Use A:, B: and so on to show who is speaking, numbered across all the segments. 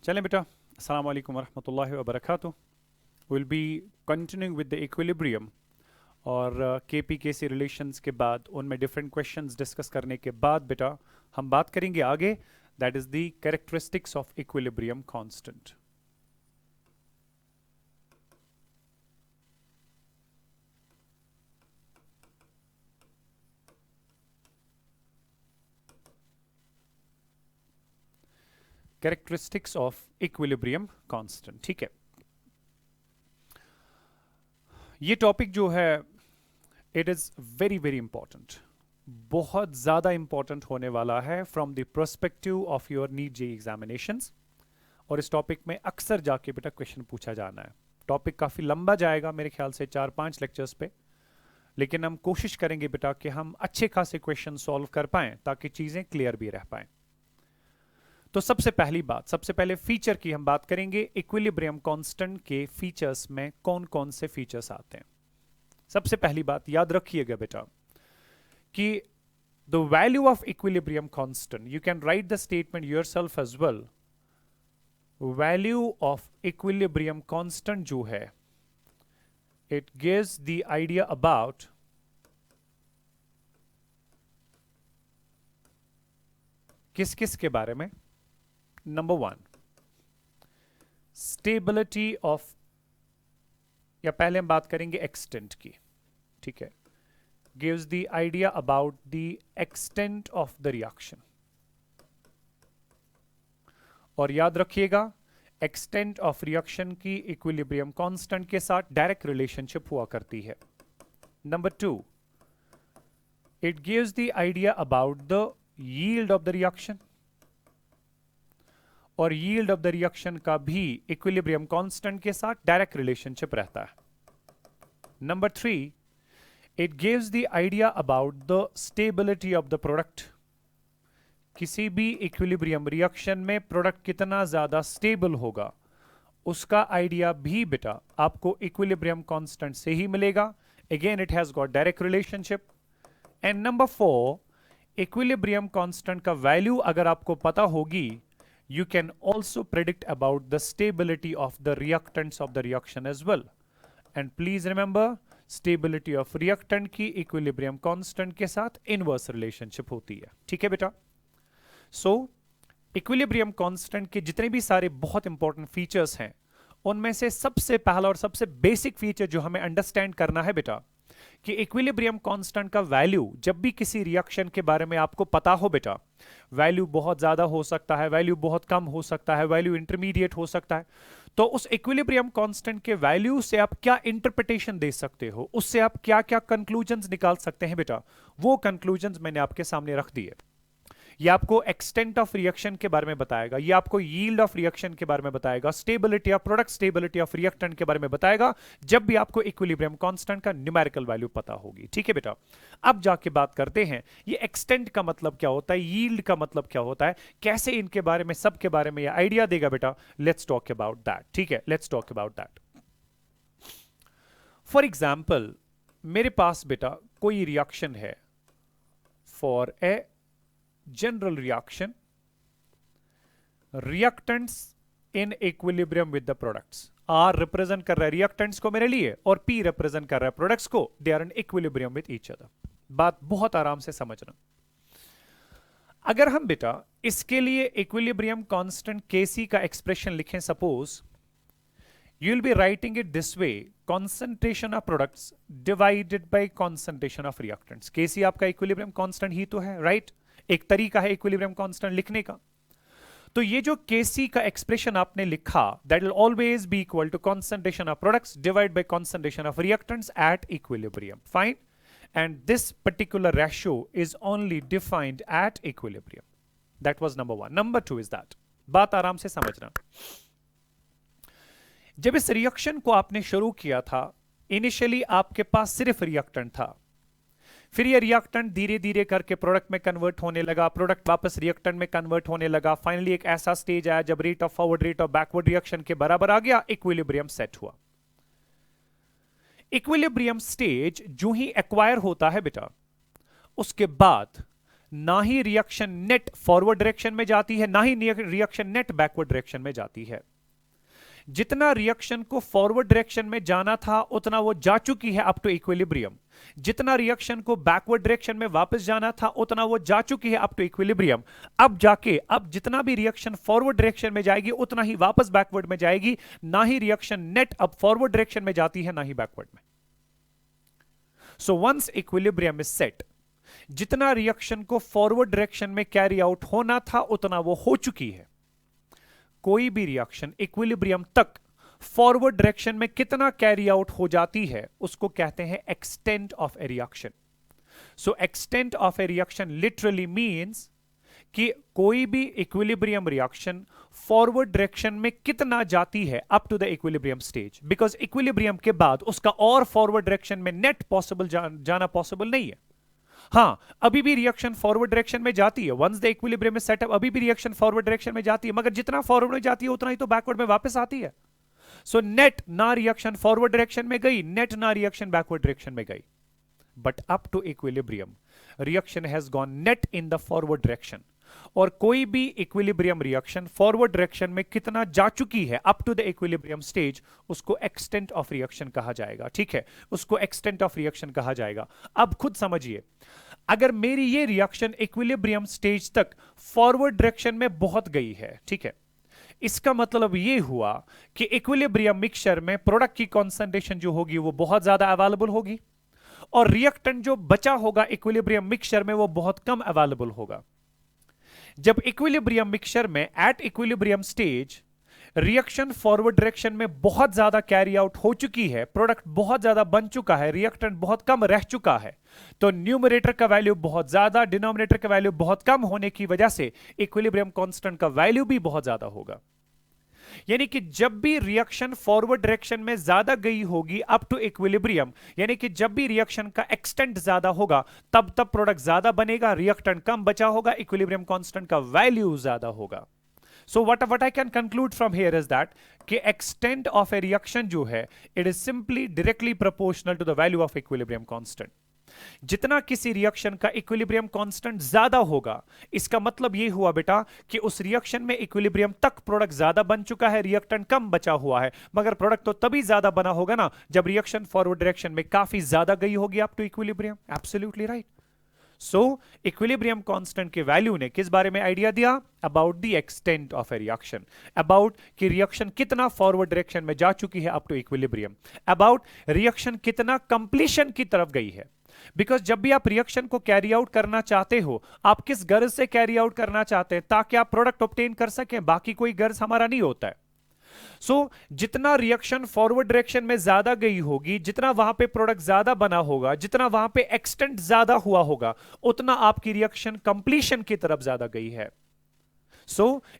A: चलें बेटा, अस्सलाम वालेकुम वरहमतुल्लाहि वबरकातुह। Will be continuing with the equilibrium और केपी-केसी रिलेशंस के बाद उनमें डिफरेंट क्वेश्चंस डिस्कस करने के बाद बेटा हम बात करेंगे आगे, that is the characteristics of equilibrium constant. Characteristics of equilibrium constant, ठीक है। ये टॉपिक जो है it is very very important, बहुत ज़्यादा इंपॉर्टेंट होने वाला है from the perspective of your NEET JEE examinations. और इस टॉपिक में अक्सर जाके बेटा क्वेश्चन पूछा जाना है। टॉपिक काफ़ी लंबा जाएगा मेरे ख्याल से 4-5 लेक्चर्स पे, लेकिन हम कोशिश करेंगे बेटा कि हम अच्छे खासे क्वेश्चन सॉल्व कर पाएं ताकि चीज़ें क्लियर भी रह पाएं। तो सबसे पहली बात, सबसे पहले फीचर की हम बात करेंगे। इक्विलिब्रियम कांस्टेंट के फीचर्स में कौन कौन से फीचर्स आते हैं। सबसे पहली बात याद रखिएगा बेटा कि the value of equilibrium constant, you can write the statement yourself as well. Value of equilibrium constant जो है, it gives the idea about किस किस के बारे में। नंबर 1, स्टेबिलिटी ऑफ, या पहले हम बात करेंगे एक्सटेंट की, ठीक है। Gives the idea about the extent of the reaction. और याद रखिएगा एक्सटेंट ऑफ रिएक्शन की इक्विलिब्रियम कांस्टेंट के साथ डायरेक्ट रिलेशनशिप हुआ करती है। Number 2, it gives the idea about the yield of the reaction. और यील्ड ऑफ द रिएक्शन का भी इक्विलिब्रियम कांस्टेंट के साथ डायरेक्ट रिलेशनशिप रहता है। Number 3, it gives the idea about the stability of the product. किसी भी इक्विलिब्रियम रिएक्शन में प्रोडक्ट कितना ज्यादा स्टेबल होगा उसका आइडिया भी बेटा आपको इक्विलिब्रियम कांस्टेंट से ही मिलेगा। Again it has got direct relationship. And number 4, equilibrium constant का वैल्यू अगर आपको पता होगी, you can also predict about the stability of the reactants of the reaction as well. And please remember, stability of reactant की equilibrium constant के साथ inverse relationship होती है, ठीक है बेटा। So equilibrium constant के जितने भी सारे बहुत important features हैं, उनमें से सबसे पहला और सबसे basic feature जो हमें understand करना है बेटा कि इक्विलिब्रियम कांस्टेंट का वैल्यू, जब भी किसी रिएक्शन के बारे में आपको पता हो बेटा, वैल्यू बहुत ज्यादा हो सकता है, वैल्यू बहुत कम हो सकता है, वैल्यू इंटरमीडिएट हो सकता है, तो उस इक्विलिब्रियम कांस्टेंट के वैल्यू से आप क्या इंटरप्रिटेशन दे सकते हो, उससे आप क्या क्या कंक्लूजन्स निकाल सकते हैं बेटा, वो कंक्लूजन्स मैंने आपके सामने रख दिए। ये आपको एक्सटेंट ऑफ रिएक्शन के बारे में बताएगा, ये आपको यील्ड ऑफ रिएक्शन के बारे में बताएगा, stability of product, stability of reactant के बारे में बताएगा, जब भी आपको इक्विलिब्रियम कांस्टेंट का न्यूमेरिकल वैल्यू पता होगी, ठीक है बेटा। अब जाके बात करते हैं ये एक्सटेंट का मतलब क्या होता है, यील्ड का मतलब क्या होता है, कैसे इनके बारे में, सब के बारे में ये आइडिया देगा बेटा। लेट्स टॉक अबाउट दैट, ठीक है, let's talk about that. For example, मेरे पास बेटा कोई रिएक्शन है, for a general reaction, reactants in equilibrium with the products। R represent कर रहा है reactants को मेरे लिए और P represent कर रहा है products को, they are in equilibrium with each other। बात बहुत आराम से समझना। अगर हम बेटा इसके लिए equilibrium constant Kc का एक्सप्रेशन लिखें, suppose you will be writing it this way, concentration of products divided by concentration of reactants। Kc आपका equilibrium constant ही तो है, राइट? एक तरीका है इक्विलिब्रियम कांस्टेंट लिखने का। तो ये जो Kc का एक्सप्रेशन आपने लिखा, that will always be equal to concentration of products divide by concentration of reactants at equilibrium, fine. And this particular ratio is only defined at equilibrium. That was number 1। Number 2 is that, बात आराम से समझना। जब इस reaction को आपने शुरू किया था, इनिशियली आपके पास सिर्फ रिएक्टेंट था, फिर ये रिएक्टेंट धीरे धीरे करके प्रोडक्ट में कन्वर्ट होने लगा, प्रोडक्ट वापस रिएक्टेंट में कन्वर्ट होने लगा, फाइनली एक ऐसा स्टेज आया जब rate of forward rate of backward reaction के बराबर आ गया, इक्विलिब्रियम सेट हुआ। इक्विलिब्रियम स्टेज जो ही एक्वायर होता है बेटा, उसके बाद ना ही रिएक्शन नेट फॉरवर्ड डायरेक्शन में जाती है, ना ही रिएक्शन नेट बैकवर्ड डायरेक्शन में जाती है। जितना रिएक्शन को फॉरवर्ड डायरेक्शन में जाना था उतना वो जा चुकी है अप टू इक्विलिब्रियम। जितना रिएक्शन को बैकवर्ड डायरेक्शन में वापस जाना था उतना वो जा चुकी है अप टू इक्विलिब्रियम। अब जितना भी रिएक्शन फॉरवर्ड डायरेक्शन में जाएगी उतना ही वापस बैकवर्ड में जाएगी, ना ही रिएक्शन नेट अब फॉरवर्ड डायरेक्शन में जाती है ना ही बैकवर्ड में। So once equilibrium is set, जितना रिएक्शन को फॉरवर्ड डायरेक्शन में कैरी आउट होना था उतना वो हो चुकी है। कोई भी रिएक्शन इक्विलिब्रियम तक फॉरवर्ड डायरेक्शन में कितना कैरी आउट हो जाती है उसको कहते हैं extent of a reaction. So extent of a reaction literally means कि कोई भी इक्विलिब्रियम रिएक्शन फॉरवर्ड डायरेक्शन में कितना जाती है up to the equilibrium stage, because equilibrium के बाद उसका और फॉरवर्ड डायरेक्शन में नेट पॉसिबल जाना पॉसिबल नहीं है। हां, अभी भी रिएक्शन फॉरवर्ड डायरेक्शन में जाती है, once the equilibrium is set up अभी भी रिएक्शन फॉरवर्ड डायरेक्शन में जाती है, मगर जितना फॉरवर्ड में जाती है उतना ही तो बैकवर्ड में वापस आती है। सो नेट ना रिएक्शन फॉरवर्ड डायरेक्शन में गई, नेट ना रिएक्शन बैकवर्ड डायरेक्शन में गई, but up to equilibrium reaction has gone net in the forward direction. और कोई भी इक्विलिब्रियम रिएक्शन फॉरवर्ड डायरेक्शन में कितना जा चुकी है up to the equilibrium stage उसको एक्सटेंट ऑफ रिएक्शन कहा जाएगा। ठीक है, उसको एक्सटेंट ऑफ रिएक्शन कहा जाएगा। अब खुद समझिए, अगर मेरी ये रिएक्शन इक्विलिब्रियम स्टेज तक फॉरवर्ड डायरेक्शन में बहुत गई है, ठीक है, इसका मतलब ये हुआ कि इक्विलिब्रियम मिक्सचर में प्रोडक्ट की कॉन्सेंट्रेशन जो होगी वो बहुत ज्यादा अवेलेबल होगी और रिएक्टेंट जो बचा होगा इक्विलिब्रियम मिक्सचर में वो बहुत कम अवेलेबल होगा। जब इक्विलिब्रियम मिक्सचर में eight equilibrium stage reaction forward direction में बहुत ज्यादा कैरी आउट हो चुकी है, प्रोडक्ट बहुत ज्यादा बन चुका है, रिएक्टेंट बहुत कम रह चुका है, तो न्यूमरेटर का वैल्यू बहुत ज्यादा, डिनोमिनेटर का वैल्यू बहुत कम होने की वजह से इक्विलिब्रियम कांस्टेंट का वैल्यू भी बहुत ज्यादा होगा। यानी कि जब भी रिएक्शन फॉरवर्ड डायरेक्शन में ज्यादा गई होगी अप टू इक्विलिब्रियम, यानी कि जब भी रिएक्शन का एक्सटेंट ज्यादा होगा तब प्रोडक्ट ज्यादा बनेगा, रिएक्टेंट कम बचा होगा, इक्विलिब्रियम कांस्टेंट का वैल्यू ज्यादा होगा। So what I can conclude from here is that कि extent of a reaction जो है it is simply directly proportional to the value of equilibrium constant। जितना किसी रिएक्शन का इक्विलिब्रियम कांस्टेंट ज्यादा होगा इसका मतलब ये हुआ बेटा कि उस रिएक्शन में इक्विलिब्रियम तक प्रोडक्ट ज्यादा बन चुका है, रिएक्टेंट कम बचा हुआ है, मगर प्रोडक्ट तो तभी ज्यादा बना होगा ना जब रिएक्शन फॉरवर्ड डायरेक्शन में काफी ज्यादा गई होगी up to equilibrium. Absolutely right. So equilibrium constant के वैल्यू ने किस बारे में आइडिया दिया? About the extent of a reaction, about कि रिएक्शन कितना फॉरवर्ड डायरेक्शन में जा चुकी है up to equilibrium, about reaction कितना कंप्लीशन की तरफ गई है। बिकॉज जब भी आप रिएक्शन को कैरी आउट करना चाहते हो, आप किस गर्ज से कैरी आउट करना चाहते हैं? ताकि आप प्रोडक्ट ऑब्टेन कर सकें, बाकी कोई गर्ज हमारा नहीं होता है। जितना रिएक्शन फॉरवर्ड डायरेक्शन में ज्यादा गई होगी, जितना वहां पे प्रोडक्ट ज्यादा बना होगा, जितना वहां पे एक्सटेंट ज्यादा हुआ होगा, उतना आपकी रिएक्शन कंप्लीशन की तरफ ज्यादा गई है।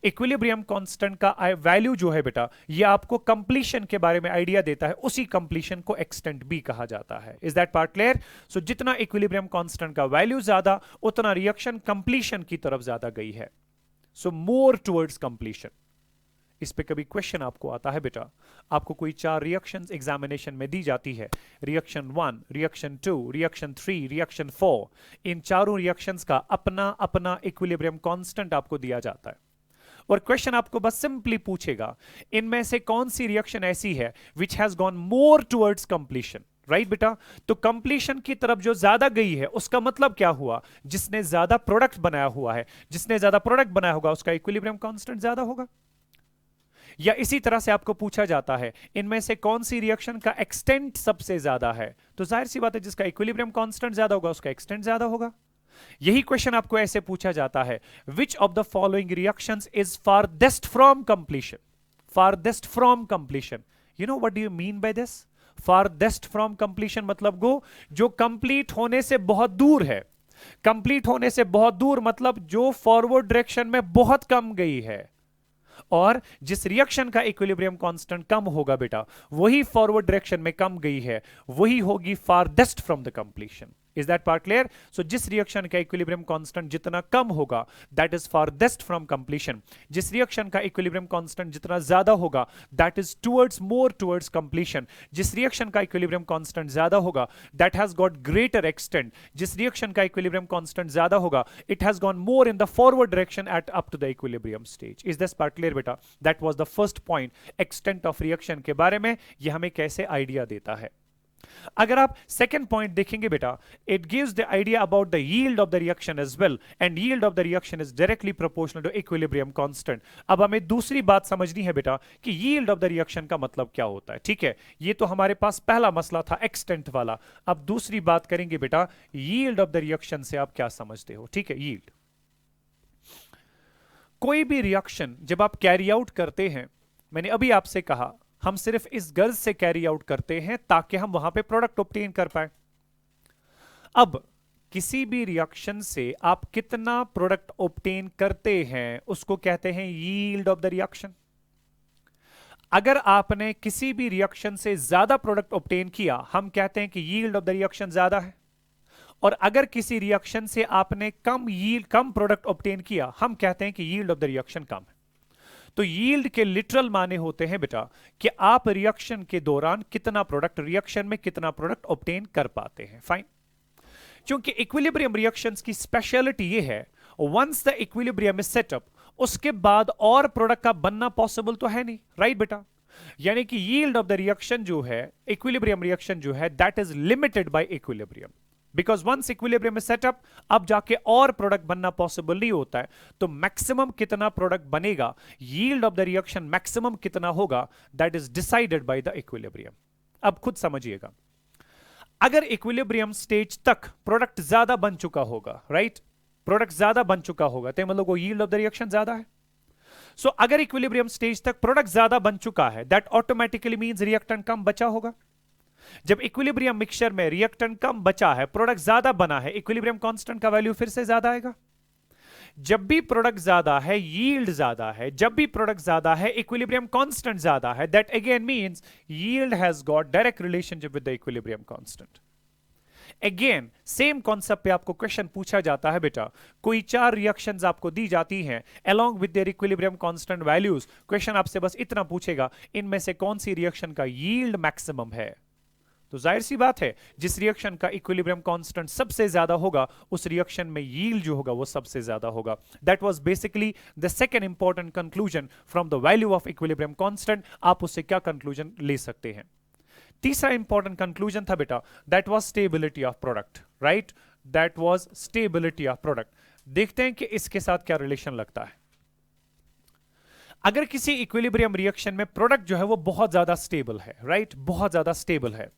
A: इक्विलिब्रियम कांस्टेंट का वैल्यू जो है बेटा ये आपको कंप्लीशन के बारे में आइडिया देता है, उसी कंप्लीशन को एक्सटेंट भी कहा जाता है। Is that part clear? जितना इक्विलिब्रियम कांस्टेंट का वैल्यू ज्यादा उतना रिएक्शन कंप्लीशन की तरफ ज्यादा गई है। मोर टुवर्ड्स कंप्लीशन। इस पे कभी क्वेश्चन आपको आता है बेटा, आपको कोई 4 रिएक्शंस एग्जामिनेशन में दी जाती है, रिएक्शन 1, रिएक्शन 2, रिएक्शन 3, रिएक्शन 4, इन चारों रिएक्शंस का अपना अपना इक्विलिब्रियम कांस्टेंट आपको दिया जाता है और क्वेश्चन आपको बस सिंपली पूछेगा इनमें से कौन सी रिएक्शन ऐसी है विच has gone more towards completion. Right बेटा? तो कंप्लीशन की तरफ जो ज्यादा गई है उसका मतलब क्या हुआ? जिसने ज्यादा प्रोडक्ट बनाया हुआ है, जिसने ज्यादा प्रोडक्ट बनाया होगा उसका इक्विलिब्रियम कांस्टेंट ज्यादा होगा। या इसी तरह से आपको पूछा जाता है इनमें से कौन सी रिएक्शन का एक्सटेंट सबसे ज्यादा है, तो जाहिर सी बात है जिसका इक्विलिब्रियम कांस्टेंट ज्यादा होगा उसका एक्सटेंट ज्यादा होगा। यही क्वेश्चन आपको ऐसे पूछा जाता है, which of the following reactions is farthest from completion? Farthest from completion, you know what do you mean by this? Farthest from completion मतलब गो जो कंप्लीट होने से बहुत दूर है। कंप्लीट होने से बहुत दूर मतलब जो फॉरवर्ड डायरेक्शन में बहुत कम गई है, और जिस रिएक्शन का इक्विलिब्रियम कांस्टेंट कम होगा बेटा वही फॉरवर्ड डायरेक्शन में कम गई है, वही होगी farthest from the completion. Is that part clear? So जिस रिएक्शन का इक्विलिब्रियम कांस्टेंट जितना कम होगा that is farthest from completion, जिस रिएक्शन का इक्विलिब्रियम कांस्टेंट जितना ज्यादा होगा that is towards more towards completion, जिस रिएक्शन का इक्विलिब्रियम कांस्टेंट ज्यादा होगा that has got greater extent, जिस रिएक्शन का इक्विलिब्रियम कांस्टेंट ज्यादा होगा it has gone more in the forward direction at up to the equilibrium stage. Is this part clear बेटा? That was the first point extent of reaction के बारे में, यह हमें कैसे आइडिया देता है। अगर आप सेकेंड पॉइंट देखेंगे बेटा, it gives the idea about the yield of the reaction as well, and yield of the reaction is directly proportional to equilibrium constant. अब हमें दूसरी बात समझनी है बेटा कि यील्ड ऑफ द रिएक्शन का मतलब क्या होता है। ठीक है, ये तो हमारे पास पहला मसला था एक्सटेंट वाला। अब दूसरी बात करेंगे बेटा, यील्ड ऑफ द रिएक्शन से आप क्या समझते हो। ठीक है, यील्ड, कोई भी रिएक्शन जब आप कैरी आउट करते हैं, मैंने अभी आपसे कहा हम सिर्फ इस गर्ज से कैरी आउट करते हैं ताकि हम वहां पे प्रोडक्ट ऑब्टेन कर पाए। अब किसी भी रिएक्शन से आप कितना प्रोडक्ट ऑब्टेन करते हैं उसको कहते हैं यील्ड ऑफ द रिएक्शन। अगर आपने किसी भी रिएक्शन से ज्यादा प्रोडक्ट ऑब्टेन किया हम कहते हैं कि यील्ड ऑफ द रिएक्शन ज्यादा है, और अगर किसी रिएक्शन से आपने कम प्रोडक्ट ऑब्टेन किया हम कहते हैं कि यील्ड ऑफ द रिएक्शन कम है। तो यील्ड के लिटरल माने होते हैं बेटा कि आप रिएक्शन के दौरान कितना प्रोडक्ट, रिएक्शन में कितना प्रोडक्ट ऑब्टेन कर पाते हैं। फाइन, क्योंकि इक्विलिब्रियम रिएक्शंस की स्पेशलिटी ये है once the equilibrium is set up उसके बाद और प्रोडक्ट का बनना पॉसिबल तो है नहीं, राइट बेटा? यानी कि यील्ड ऑफ द रिएक्शन जो है, इक्विलिब्रियम रिएक्शन जो है that is limited by equilibrium, because once equilibrium is set up अब जाके और प्रोडक्ट बनना पॉसिबल नहीं होता है। तो मैक्सिमम कितना प्रोडक्ट बनेगा, yield of the reaction maximum कितना होगा that is decided by the equilibrium. अब खुद समझिएगा, अगर इक्विलिब्रियम स्टेज तक प्रोडक्ट ज्यादा बन चुका होगा, राइट, प्रोडक्ट ज्यादा बन चुका होगा तो मतलब वो यील्ड ऑफ द रिएक्शन ज्यादा है। सो अगर इक्विलिब्रियम स्टेज तक प्रोडक्ट ज्यादा बन चुका है दैट ऑटोमेटिकली मींस रिएक्टेंट कम बचा होगा। जब इक्विलिब्रियम मिक्सचर में रिएक्टेंट कम बचा है, प्रोडक्ट ज्यादा बना है, इक्विलिब्रियम कांस्टेंट का वैल्यू फिर से ज्यादा आएगा। जब भी प्रोडक्ट ज्यादा है यील्ड ज्यादा है, जब भी प्रोडक्ट ज्यादा है इक्विलिब्रियम कांस्टेंट ज्यादा है, that again means yield has got direct relationship with the equilibrium constant. Again same concept पे आपको क्वेश्चन पूछा जाता है बेटा, कोई 4 रिएक्शंस आपको दी जाती हैं along with their equilibrium constant values, question आपसे बस इतना पूछेगा इनमें से कौन सी रिएक्शन का यील्ड मैक्सिमम है। तो जाहिर सी बात है जिस रिएक्शन का इक्विलिब्रियम कांस्टेंट सबसे ज्यादा होगा उस रिएक्शन में यील्ड जो होगा वो सबसे ज्यादा होगा। That was basically the second important conclusion from the value of equilibrium constant. आप उससे क्या कंक्लूजन ले सकते हैं? तीसरा इंपॉर्टेंट कंक्लूजन था बेटा that was stability of product, right, that was stability of product. देखते हैं कि इसके साथ क्या रिलेशन लगता है। अगर किसी इक्विलिब्रियम रिएक्शन में प्रोडक्ट जो है वो बहुत ज्यादा स्टेबल है, राइट, बहुत ज्यादा स्टेबल है,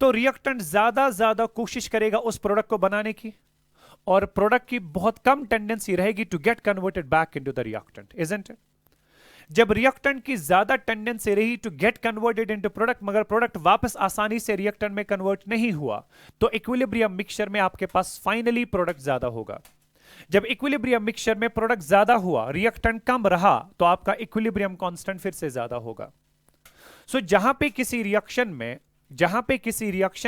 A: तो रिएक्टेंट ज्यादा कोशिश करेगा उस प्रोडक्ट को बनाने की, और प्रोडक्ट की बहुत कम टेंडेंसी रहेगी to get converted back into the reactant, isn't it? जब रिएक्टेंट की ज्यादा टेंडेंसी रही to get converted into product मगर प्रोडक्ट वापस आसानी से रिएक्टेंट में कन्वर्ट नहीं हुआ, तो इक्विलिब्रियम मिक्सचर में आपके पास फाइनली प्रोडक्ट ज्यादा होगा। जब इक्विलिब्रियम मिक्सचर में प्रोडक्ट ज्यादा हुआ, रिएक्टेंट कम रहा, तो आपका इक्विलिब्रियम कांस्टेंट फिर से ज्यादा होगा। सो जहां पे किसी रिएक्शन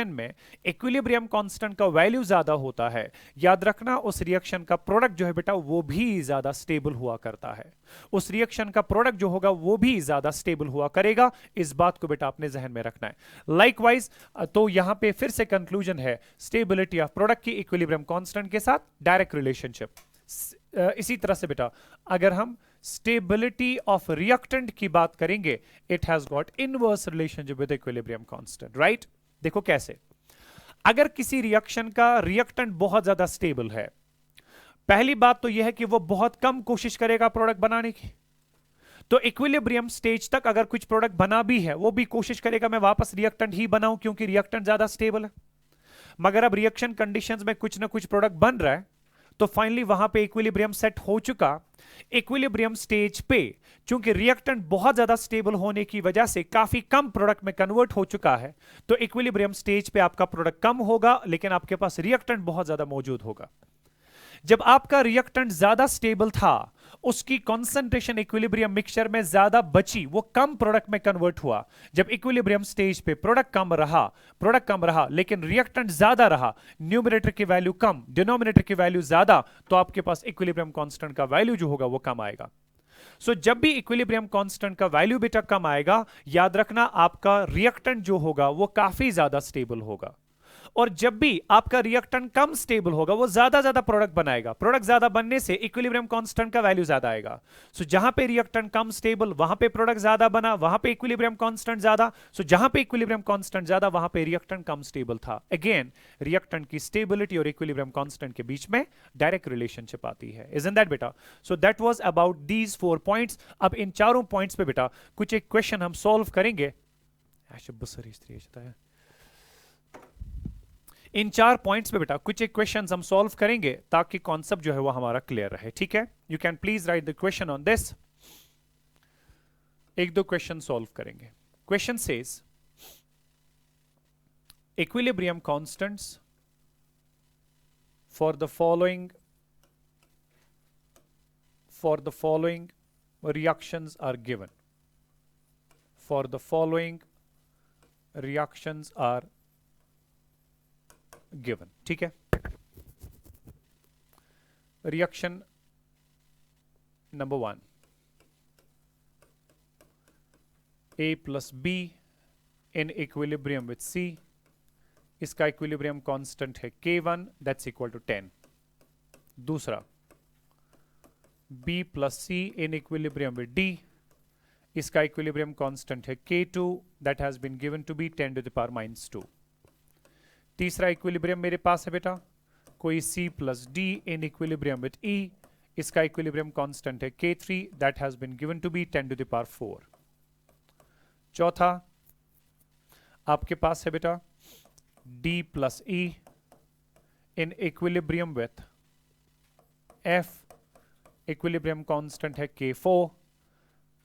A: में इक्विलिब्रियम कांस्टेंट का वैल्यू ज्यादा होता है, याद रखना उस रिएक्शन का प्रोडक्ट जो है बेटा वो भी ज्यादा स्टेबल हुआ करता है, उस रिएक्शन का प्रोडक्ट जो होगा वो भी ज्यादा स्टेबल हुआ करेगा। इस बात को बेटा अपने जहन में रखना है। लाइकवाइज तो यहां पे फिर से कंक्लूजन है स्टेबिलिटी ऑफ प्रोडक्ट की इक्विलिब्रियम कांस्टेंट के साथ डायरेक्ट रिलेशनशिप। इसी तरह से बेटा अगर हम स्टेबिलिटी ऑफ रिएक्टेंट की बात करेंगे, it has got inverse relationship with equilibrium constant, right. देखो कैसे, अगर किसी रिएक्शन का रिएक्टेंट बहुत ज्यादा स्टेबल है, पहली बात तो यह है कि वो बहुत कम कोशिश करेगा प्रोडक्ट बनाने की, तो इक्विलिब्रियम स्टेज तक अगर कुछ प्रोडक्ट बना भी है वो भी कोशिश करेगा मैं वापस रिएक्टेंट ही बनाऊं क्योंकि रिएक्टेंट ज्यादा स्टेबल है। मगर अब रिएक्शन कंडीशंस में कुछ ना कुछ प्रोडक्ट बन रहा है, तो फाइनली वहां पे इक्विलिब्रियम सेट हो चुका। इक्विलिब्रियम स्टेज पे चूंकि रिएक्टेंट बहुत ज्यादा स्टेबल होने की वजह से काफी कम प्रोडक्ट में कन्वर्ट हो चुका है, तो इक्विलिब्रियम स्टेज पे आपका प्रोडक्ट कम होगा लेकिन आपके पास रिएक्टेंट बहुत ज्यादा मौजूद होगा। जब आपका रिएक्टेंट ज्यादा स्टेबल था उसकी कॉन्सेंट्रेशन इक्विलिब्रियम मिक्सचर में ज्यादा बची, वो कम प्रोडक्ट में कन्वर्ट हुआ। जब इक्विलिब्रियम स्टेज पे प्रोडक्ट कम रहा लेकिन रिएक्टेंट ज्यादा रहा, न्यूमरेटर की वैल्यू कम, डिनोमिनेटर की वैल्यू ज्यादा, तो आपके पास इक्विलिब्रियम कांस्टेंट का वैल्यू जो होगा वो कम आएगा। सो जब भी इक्विलिब्रियम कांस्टेंट का वैल्यू बेटा कम आएगा, याद रखना आपका रिएक्टेंट जो होगा वो काफी ज्यादा स्टेबल होगा। और जब भी आपका रिएक्टेंट कम स्टेबल होगा, वो ज्यादा प्रोडक्ट बनाएगा। प्रोडक्ट ज्यादा बनने से इक्विलिब्रियम कांस्टेंट का वैल्यू ज्यादा आएगा। सो जहां पे रिएक्टेंट कम स्टेबल, वहां पे प्रोडक्ट ज्यादा बना, वहां पे इक्विलिब्रियम कांस्टेंट ज्यादा। सो जहां पे इक्विलिब्रियम कांस्टेंट ज्यादा, वहां पे रिएक्टेंट कम स्टेबल था। अगेन, रिएक्टेंट की स्टेबिलिटी और इक्विलिब्रियम कांस्टेंट के बीच में डायरेक्ट रिलेशनशिप आती है। इजंट दैट बेटा? So that was about these 4 points. अब इन चारों पॉइंट्स पे बेटा कुछ एक क्वेश्चन हम सॉल्व करेंगे। इन 4 पॉइंट्स पे बेटा कुछ एक क्वेश्चंस हम सॉल्व करेंगे ताकि कॉन्सेप्ट जो है वो हमारा क्लियर रहे। ठीक है, you can please right the question on this. एक दो क्वेश्चन सॉल्व करेंगे। Question says equilibrium constants for the following reactions are given. For the following reactions are given. ठीक है, reaction number 1, A plus B in equilibrium with C. इसका equilibrium constant है K1, that's equal to 10. दूसरा, B plus C in equilibrium with D. इसका equilibrium constant है K2, that has been given to be 10 to the power minus 2. तीसरा equilibrium मेरे पास है बेटा कोई C plus D in equilibrium with E. इसका equilibrium constant है K3, that has been given to be 10 to the power 4. चौथा आपके पास है बेटा D plus E in equilibrium with F. Equilibrium constant है K4,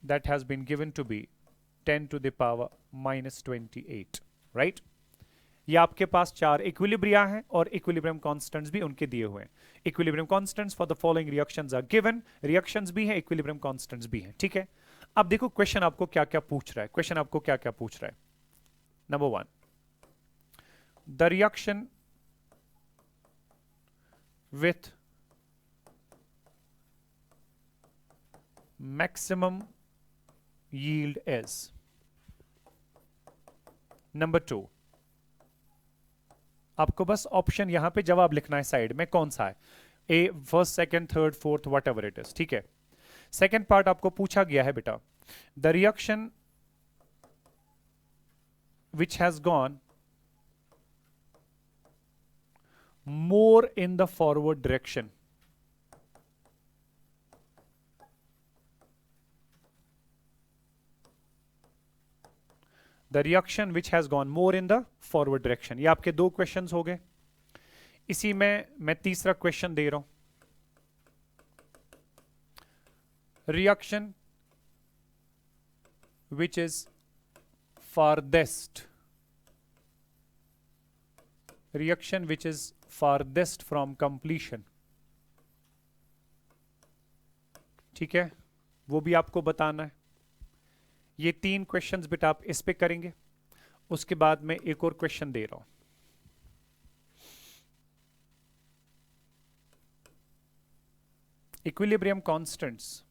A: that has been given to be 10 to the power minus 28. Right, ये आपके पास 4 equilibria हैं और equilibrium constants भी उनके दिए हुए हैं। Equilibrium constants for the following reactions are given, reactions भी हैं, इक्विलिब्रियम कांस्टेंट्स भी हैं। ठीक है, अब देखो क्वेश्चन आपको क्या क्या पूछ रहा है। क्वेश्चन आपको क्या क्या पूछ रहा है। Number 1, the reaction with maximum yield is. Number 2, आपको बस ऑप्शन यहां पे जवाब लिखना है साइड में, कौन सा है, A, first, second, third, fourth, whatever it is. ठीक है, सेकंड पार्ट आपको पूछा गया है बेटा the reaction which has gone more in the forward direction. The reaction which has gone more in the forward direction. ये आपके 2 questions हो गए। इसी में मैं तीसरा क्वेश्चन दे रहा हूं, reaction which is farthest, reaction which is farthest from completion. ठीक है, वो भी आपको बताना है। ये 3 क्वेश्चंस बेटा आप इस पे करेंगे। उसके बाद मैं एक और क्वेश्चन दे रहा हूं, equilibrium constants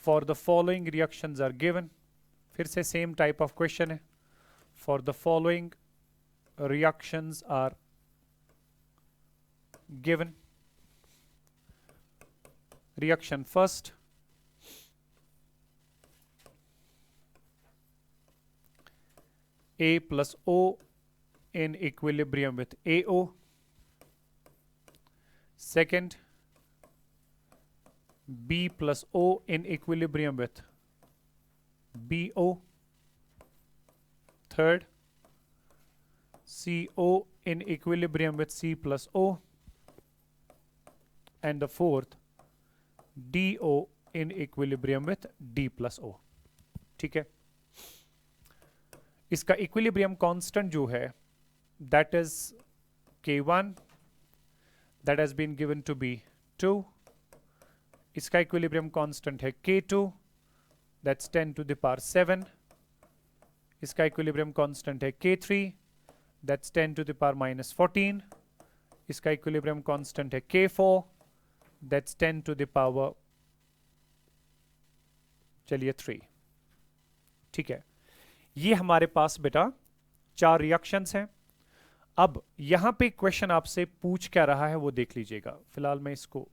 A: for the following reactions are given. फिर से सेम टाइप ऑफ क्वेश्चन है। For the following reactions are given. Reaction first, A plus O in equilibrium with AO. Second, B plus O in equilibrium with BO. Third, CO in equilibrium with C plus O. And the fourth, DO in equilibrium with D plus O. ठीक है, इसका equilibrium constant जो है that is K1, that has been given to be 2, इसका equilibrium constant है K2, that's 10 to the power 7। इसका equilibrium constant है K3, that's 10 to the power -14। इसका इक्विलिब्रियम कांस्टेंट है K4, that's 10 to the power, चलिए 3। ठीक है, ये हमारे पास बेटा 4 रिएक्शंस हैं। अब यहां पे क्वेश्चन आपसे पूछ क्या रहा है वो देख लीजिएगा। फिलहाल मैं इसको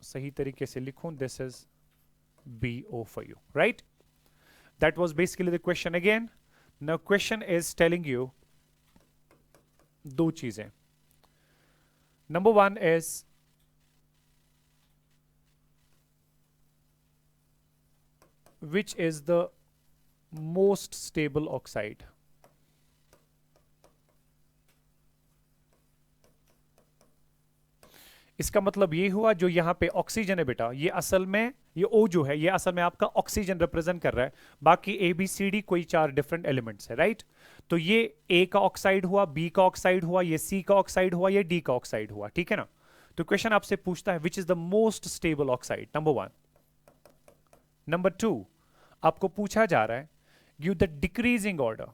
A: सही तरीके से लिखूं, this is BO for you, right? That was basically the question again. Now question is telling you 2 चीजें। Number 1 is which is the most stable oxide? इसका मतलब ये हुआ जो यहां पे ऑक्सीजन है बेटा, ये असल में ये O जो है ये असल में आपका ऑक्सीजन रिप्रेजेंट कर रहा है, बाकी ABCD कोई 4 डिफरेंट एलिमेंट्स है, राइट? तो ये A का ऑक्साइड हुआ, B का ऑक्साइड हुआ, ये C का ऑक्साइड हुआ, ये D का ऑक्साइड हुआ, ठीक है ना? तो क्वेश्चन आपसे पूछता है which is the most stable oxide, number 1। Number 2 आपको पूछा जा रहा है give the decreasing order,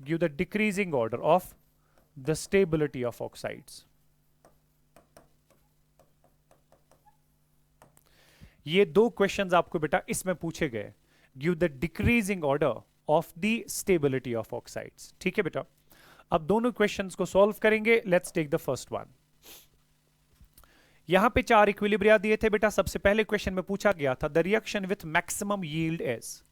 A: give the decreasing order of the stability of oxides. ये 2 क्वेश्चंस आपको बेटा इसमें पूछे गए, give the decreasing order of the stability of oxides. ठीक है बेटा, अब दोनों क्वेश्चंस को सॉल्व करेंगे। Let's take the first one. यहां पे 4 इक्विलिब्रिया दिए थे बेटा। सबसे पहले क्वेश्चन में पूछा गया था the reaction with maximum yield is.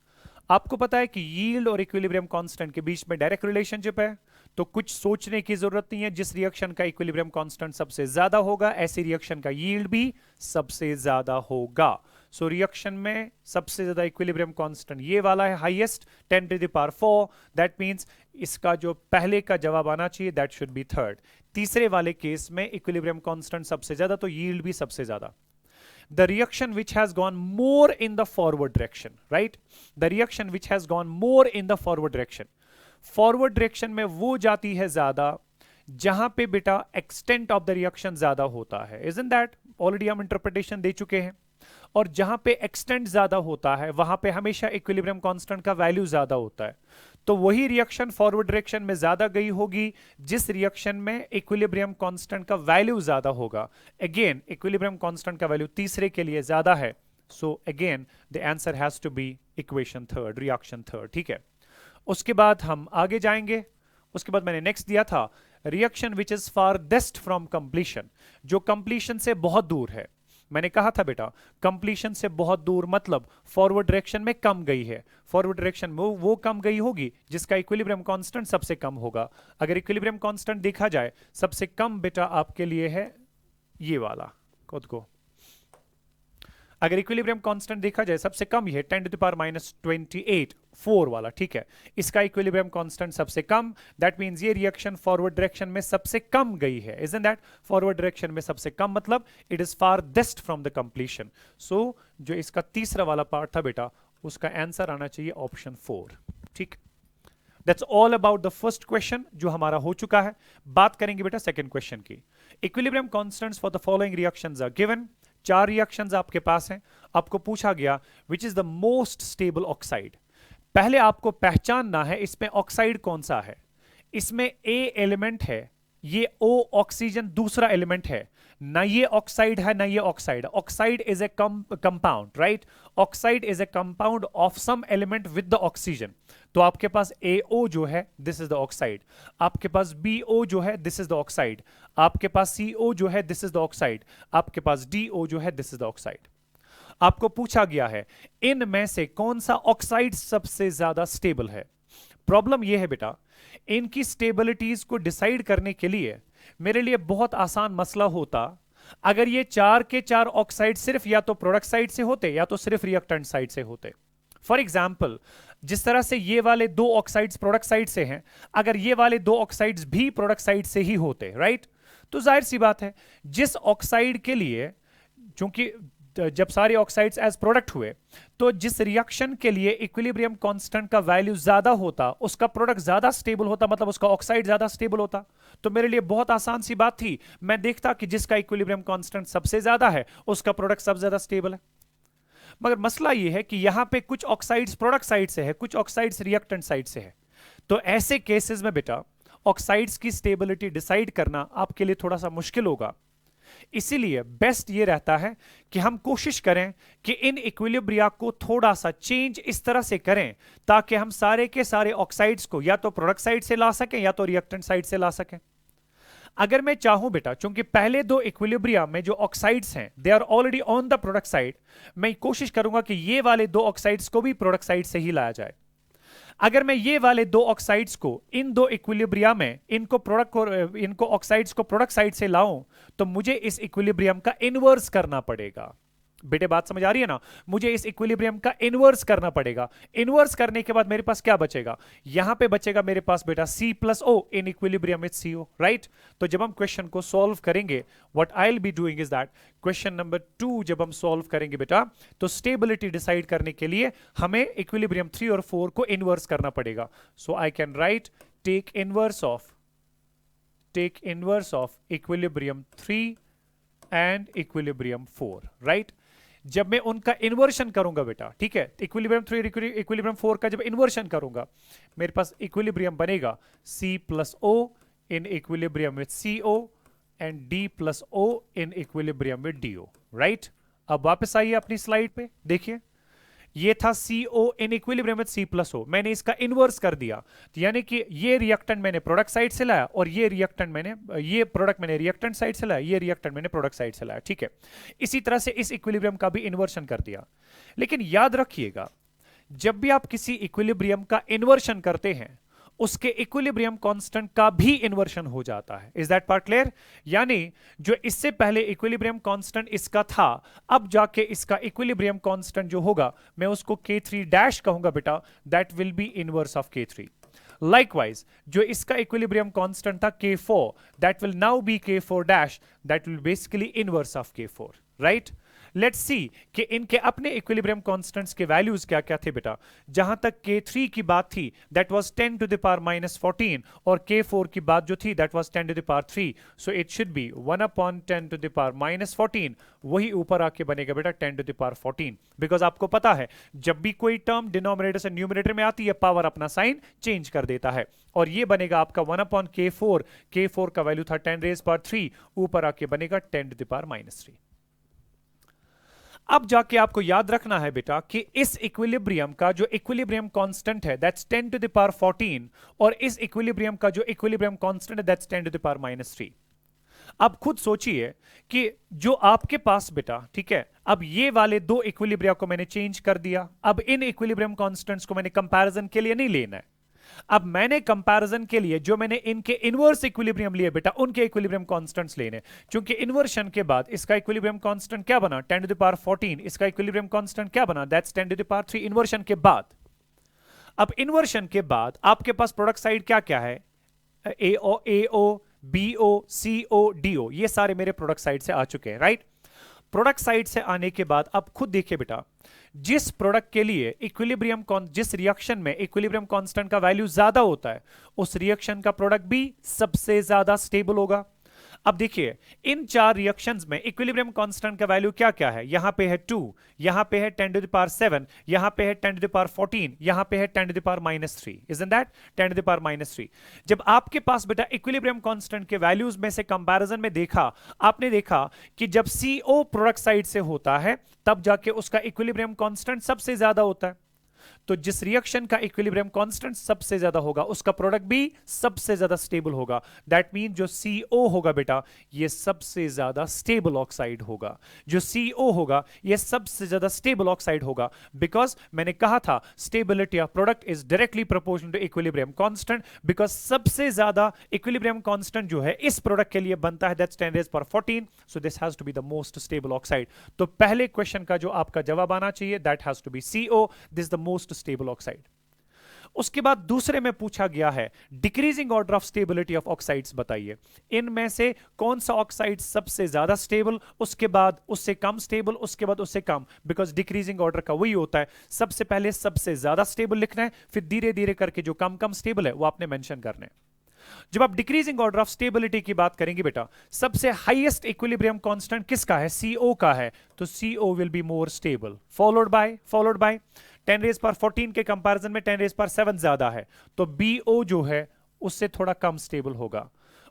A: आपको पता है कि यील्ड और इक्विलिब्रियम कांस्टेंट के बीच में डायरेक्ट रिलेशनशिप है, तो कुछ सोचने की जरूरत नहीं है। जिस रिएक्शन का इक्विलिब्रियम कांस्टेंट सबसे ज्यादा होगा, ऐसी रिएक्शन का यील्ड भी सबसे ज्यादा होगा। सो रिएक्शन में सबसे ज्यादा इक्विलिब्रियम कांस्टेंट ये वाला है, highest 10 to the power 4। That means इसका जो पहले का जवाब आना चाहिए दैट शुड बी थर्ड। तीसरे वाले केस में इक्विलिब्रियम कांस्टेंट सबसे ज्यादा, तो यील्ड भी सबसे ज्यादा। The reaction which has gone more in the forward direction, right? The reaction which has gone more in the forward direction. Forward direction में वो जाती है ज्यादा जहां पे बेटा extent of the reaction ज्यादा होता है। Isn't that? Already हम interpretation दे चुके हैं। और जहां पे extent ज्यादा होता है वहां पे हमेशा equilibrium constant का वैल्यू ज्यादा होता है। तो वही रिएक्शन फॉरवर्ड डायरेक्शन में ज्यादा गई होगी जिस रिएक्शन में इक्विलिब्रियम कांस्टेंट का वैल्यू ज्यादा होगा। अगेन इक्विलिब्रियम कांस्टेंट का वैल्यू तीसरे के लिए ज्यादा है, so again the answer has to be equation third, reaction third. ठीक है, उसके बाद हम आगे जाएंगे। उसके बाद मैंने नेक्स्ट दिया था reaction which is farthest from completion, जो कंप्लीशन से बहुत दूर है। मैंने कहा था बेटा कंप्लीशन से बहुत दूर मतलब फॉरवर्ड डायरेक्शन में कम गई है। फॉरवर्ड डायरेक्शन में वो कम गई होगी जिसका इक्विलिब्रियम कांस्टेंट सबसे कम होगा। अगर इक्विलिब्रियम कांस्टेंट देखा जाए सबसे कम बेटा आपके लिए है ये वाला, खुद को अगर इक्विलिब्रियम कांस्टेंट देखा जाए सबसे कम ही है 10 टू द पावर -28 4 वाला। ठीक है, इसका इक्विलिब्रियम कांस्टेंट सबसे कम, दैट मींस ये रिएक्शन फॉरवर्ड डायरेक्शन में सबसे कम गई है। Isn't that? फॉरवर्ड डायरेक्शन में सबसे कम मतलब it is farthest from the completion. So जो इसका तीसरा वाला पार्ट था बेटा उसका आंसर आना चाहिए ऑप्शन 4। ठीक, that's all about the first question जो हमारा हो चुका है। बात करेंगे बेटा सेकंड क्वेश्चन की। Equilibrium constants for the following reactions are given. 4 reactions आपके पास हैं। आपको पूछा गया which is the most stable oxide. पहले आपको पहचानना है इसमें ऑक्साइड कौन सा है। इसमें A एलिमेंट है, ये O ऑक्सीजन दूसरा एलिमेंट है, ना ये ऑक्साइड है ना ये oxide. Oxide is a compound, right? Oxide is a compound of some element with the oxygen. तो आपके पास AO जो है दिस इज द ऑक्साइड, आपके पास BO जो है दिस इज द ऑक्साइड, आपके पास CO जो है दिस इज द ऑक्साइड, आपके पास DO जो है दिस इज द ऑक्साइड। आपको पूछा गया है इनमें से कौन सा ऑक्साइड सबसे ज्यादा स्टेबल है। प्रॉब्लम यह है बेटा इनकी स्टेबिलिटीज को डिसाइड करने के लिए मेरे लिए बहुत आसान मसला होता अगर ये 4 के 4 ऑक्साइड सिर्फ या तो प्रोडक्ट साइड से होते या तो सिर्फ रिएक्टेंट साइड से होते। फॉर एग्जाम्पल जिस तरह से ये वाले 2 ऑक्साइड्स प्रोडक्ट साइड से हैं, अगर ये वाले 2 ऑक्साइड्स भी प्रोडक्ट साइड से ही होते, राइट? तो जाहिर सी बात है जिस ऑक्साइड के लिए, चूंकि जब सारे ऑक्साइड्स एज प्रोडक्ट हुए तो जिस रिएक्शन के लिए इक्विलिब्रियम कांस्टेंट का वैल्यू ज्यादा होता उसका प्रोडक्ट ज्यादा स्टेबल होता, मतलब उसका ऑक्साइड ज्यादा स्टेबल होता। तो मेरे लिए बहुत आसान सी बात थी, मैं देखता कि जिसका इक्विलिब्रियम कांस्टेंट सबसे ज्यादा है उसका प्रोडक्ट सबसे ज्यादा स्टेबल है। मगर मसला यह है कि यहां पे कुछ ऑक्साइड्स प्रोडक्ट साइड से है, कुछ ऑक्साइड्स रिएक्टेंट साइड से है। तो ऐसे केसेस में बेटा ऑक्साइड्स की स्टेबिलिटी डिसाइड करना आपके लिए थोड़ा सा मुश्किल होगा। इसीलिए बेस्ट ये रहता है कि हम कोशिश करें कि इन इक्विलिब्रिया को थोड़ा सा चेंज इस तरह से करें ताकि हम सारे के सारे ऑक्साइड्स को या तो प्रोडक्ट साइड से ला सकें या तो रिएक्टेंट साइड से ला सकें। अगर मैं चाहूं बेटा, चूंकि पहले दो इक्विलिब्रिया में जो ऑक्साइड्स हैं they are already on the product side, मैं कोशिश करूंगा कि ये वाले दो ऑक्साइड्स को भी प्रोडक्ट साइड से ही लाया जाए। अगर मैं ये वाले दो ऑक्साइड्स को इन दो इक्विलिब्रिया में इनको ऑक्साइड्स को प्रोडक्ट साइड से लाऊं तो मुझे इस इक्विलिब्रियम का इनवर्स करना पड़ेगा। बेटे बात समझ आ रही है ना? मुझे इस इक्विलिब्रियम का इनवर्स करना पड़ेगा। इनवर्स करने के बाद मेरे पास क्या बचेगा? यहां पे बचेगा मेरे पास बेटा C+O in equilibrium with CO, right? तो जब हम क्वेश्चन को सॉल्व करेंगे, what I will be doing is that question number 2 जब हम सॉल्व करेंगे बेटा, तो स्टेबिलिटी डिसाइड करने के लिए हमें इक्विलिब्रियम 3 और 4 को इनवर्स करना पड़ेगा। So I can write take inverse of equilibrium 3 and equilibrium 4, right? जब मैं उनका इन्वर्शन करूंगा बेटा, ठीक है, इक्विलिब्रियम 3 इक्विलिब्रियम 4 का जब इन्वर्शन करूंगा, मेरे पास इक्विलिब्रियम बनेगा C+O in equilibrium with CO and D+O in equilibrium with DO, right? अब वापस आइए अपनी स्लाइड पे, देखिए ये था CO in equilibrium with C+O, मैंने इसका इनवर्स कर दिया, तो यानी कि ये रिएक्टेंट मैंने प्रोडक्ट साइड से लाया और ये प्रोडक्ट मैंने रिएक्टेंट साइड से लाया, ये रिएक्टेंट मैंने प्रोडक्ट साइड से लाया, ठीक है? इसी तरह से इस इक्विलिब्रियम का भी इन्वर्शन कर दिया। लेकिन याद रखिएगा, जब भी आप किसी इक्विलिब्रियम का इन्वर्शन करते हैं उसके इक्विलिब्रियम कांस्टेंट का भी इन्वर्शन हो जाता है। Is that part clear? यानी जो इससे पहले इक्विलिब्रियम कांस्टेंट इसका था, अब जाके इसका इक्विलिब्रियम कांस्टेंट जो होगा मैं उसको K3 डैश कहूंगा बेटा, that will B inverse of K3। Likewise, जो इसका इक्विलिब्रियम कांस्टेंट था K4, that will now be K4 dash, that will basically inverse of K4, right? Let's see कि इनके अपने इक्विलिब्रियम कांस्टेंट्स के वैल्यूज क्या क्या थे बेटा। जहां तक K3 की बात थी that was 10 to the power minus 14 और K4 की बात जो थी that was 10 to the power 3, so it should be 1 upon 10 to the power minus 14, वही ऊपर आके बनेगा बेटा 10 to the power 14, बिकॉज आपको पता है जब भी कोई टर्म डिनोमिनेटर से न्यूमरेटर में आती है पावर अपना साइन चेंज कर देता है, और ये बनेगा आपका 1 upon K4, K4 का वैल्यू था 10 raised power 3, ऊपर आके बनेगा 10 to the power minus 3। अब जाके आपको याद रखना है बेटा कि इस इक्विलिब्रियम का जो इक्विलिब्रियम कांस्टेंट है दैट्स 10 to the power 14 और इस इक्विलिब्रियम का जो इक्विलिब्रियम कांस्टेंट है that's 10 to the power minus 3। अब खुद सोचिए कि जो आपके पास बेटा, ठीक है, अब ये वाले दो इक्विलिब्रिया को मैंने चेंज कर दिया, अब इन इक्विलिब्रियम कांस्टेंट्स को मैंने कंपैरिजन के लिए नहीं लेना है, अब मैंने कंपैरिजन के लिए जो मैंने इनके इनवर्स इक्विलिब्रियम लिए बेटा उनके इक्विलिब्रियम कांस्टेंट्स लेने, क्योंकि इन्वर्शन के बाद इसका इक्विलिब्रियम कांस्टेंट क्या बना 10 to the power 14, इसका इक्विलिब्रियम कांस्टेंट क्या बना that's 10 to the power 3 inversion के बाद। अब इन्वर्शन के बाद आपके पास प्रोडक्ट साइड क्या क्या है, AO, BO, CO, DO, ये सारे मेरे प्रोडक्ट साइड से आ चुके हैं, राइट? प्रोडक्ट साइड से आने के बाद अब खुद देखिए बेटा, जिस प्रोडक्ट के लिए जिस रिएक्शन में इक्विलिब्रियम कांस्टेंट का वैल्यू ज्यादा होता है उस रिएक्शन का प्रोडक्ट भी सबसे ज्यादा स्टेबल होगा। अब देखिए इन चार रिएक्शंस में इक्विलिब्रियम कांस्टेंट का वैल्यू क्या क्या है, यहां पे है 2, यहां पे है 10 to the power 7, यहां पे है 10 to the power 14, यहां पे है 10 to the power minus 3, isn't that 10 to the power minus 3। जब आपके पास बेटा इक्विलिब्रियम कांस्टेंट के वैल्यूज में से कंपैरिजन में देखा, आपने देखा कि जब CO प्रोडक्ट साइड से होता है तब जाके उसका इक्विलिब्रियम कांस्टेंट सबसे ज्यादा होता है। तो जिस रिएक्शन का इक्विलिब्रियम कांस्टेंट सबसे ज्यादा होगा उसका प्रोडक्ट भी सबसे ज्यादा स्टेबल होगा। दैट मीन जो CO होगा बेटा ये सबसे ज्यादा स्टेबल ऑक्साइड होगा, जो CO होगा ये सबसे ज्यादा स्टेबल ऑक्साइड होगा, बिकॉज मैंने कहा था stability of product is directly proportional to equilibrium constant, because सबसे ज्यादा इक्विलिब्रियम कांस्टेंट जो है इस प्रोडक्ट के लिए बनता है that's 10 raised power 14, so this has to be the most stable oxide. तो पहले क्वेश्चन का जो आपका जवाब आना चाहिए that has to be CO, this is the most stable oxide. उसके बाद दूसरे में पूछा गया है decreasing order of stability of oxides, बताइए इनमें से कौन सा ऑक्साइड सबसे ज्यादा स्टेबल, उसके बाद उससे कम स्टेबल, उसके बाद उससे कम, बिकॉज डिक्रीजिंग ऑर्डर का वही होता है, सबसे पहले सबसे ज्यादा स्टेबल लिखना है, फिर धीरे धीरे करके जो कम कम स्टेबल है वो आपने मेंशन करना है। जब आप डिक्रीजिंग ऑर्डर ऑफ स्टेबिलिटी की बात करेंगे बेटा, सबसे हाईएस्ट इक्विलिब्रियम कांस्टेंट किसका है? CO का है, तो CO will be more stable, followed by 10 raise power 14 के कंपैरिजन में 10 रेज पावर 7 ज्यादा है, तो BO जो है उससे थोड़ा कम स्टेबल होगा।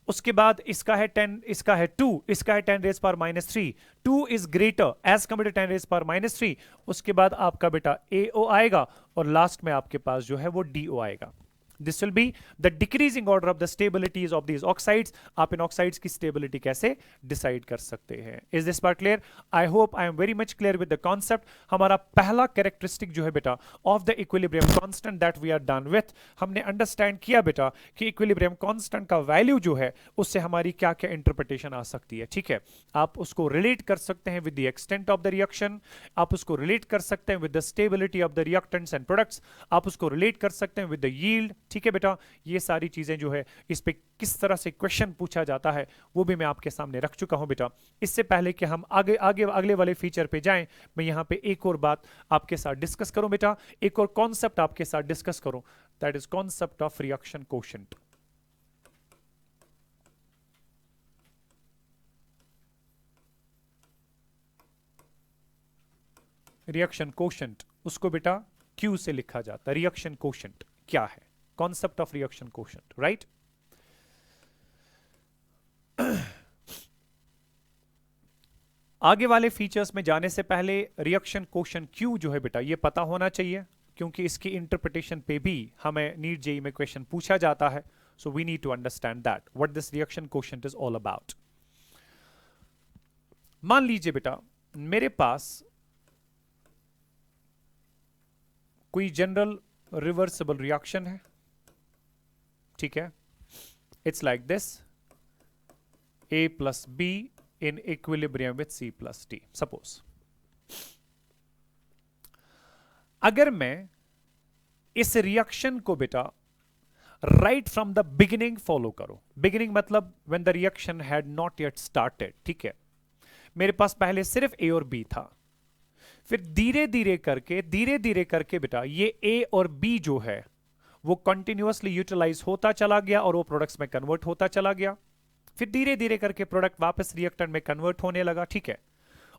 A: उसके बाद इसका है 10, इसका है 2, इसका है 10 raise power -3, 2 is greater as compare to 10 raise power -3। उसके बाद आपका बेटा AO आएगा और लास्ट में आपके पास जो है वो DO आएगा। This will be the decreasing order of the stabilities of these oxides. आप इन oxides की stability कैसे decide कर सकते हैं? Is this part clear? I hope I am very much clear with the concept. हमारा पहला characteristic जो है बेटा of the equilibrium constant that we are done with, हमने understand किया बेटा कि equilibrium constant का value जो है उससे हमारी क्या क्या interpretation आ सकती है। ठीक है, आप उसको relate कर सकते हैं with the extent of the reaction, आप उसको relate कर सकते हैं with the stability of the reactants and products, आप उसको relate कर सकते हैं with the yield। ठीक है बेटा, ये सारी चीजें जो है इस पे किस तरह से क्वेश्चन पूछा जाता है वो भी मैं आपके सामने रख चुका हूं बेटा। इससे पहले कि हम अगले वाले फीचर पे जाएं, मैं यहां पे एक और बात आपके साथ डिस्कस करूं बेटा, एक और कॉन्सेप्ट आपके साथ डिस्कस करूं, that is concept of reaction quotient. Reaction quotient, उसको बेटा Q से लिखा जाता है। रिएक्शन कोशेंट क्या है? Concept of reaction quotient, right? आगे वाले फीचर्स में जाने से पहले रिएक्शन कोशेंट Q जो है बेटा ये पता होना चाहिए, क्योंकि इसकी इंटरप्रिटेशन पे भी हमें नीट जेईई में क्वेश्चन पूछा जाता है। So we need to understand that what this reaction quotient is all about. मान लीजिए बेटा मेरे पास कोई जनरल रिवर्सिबल रिएक्शन है, ठीक है, it's like this, A plus B in equilibrium with C plus D, suppose. अगर मैं इस रिएक्शन को बेटा right from the beginning follow करूं, बिगिनिंग मतलब when the reaction had not yet started, ठीक है, मेरे पास पहले सिर्फ A और B था, फिर धीरे धीरे करके बेटा ये A और B जो है वो कंटिन्यूअसली यूटिलाइज होता चला गया और वो प्रोडक्ट्स में कन्वर्ट होता चला गया, फिर धीरे धीरे करके प्रोडक्ट वापस रिएक्टेंट में कन्वर्ट होने लगा। ठीक है,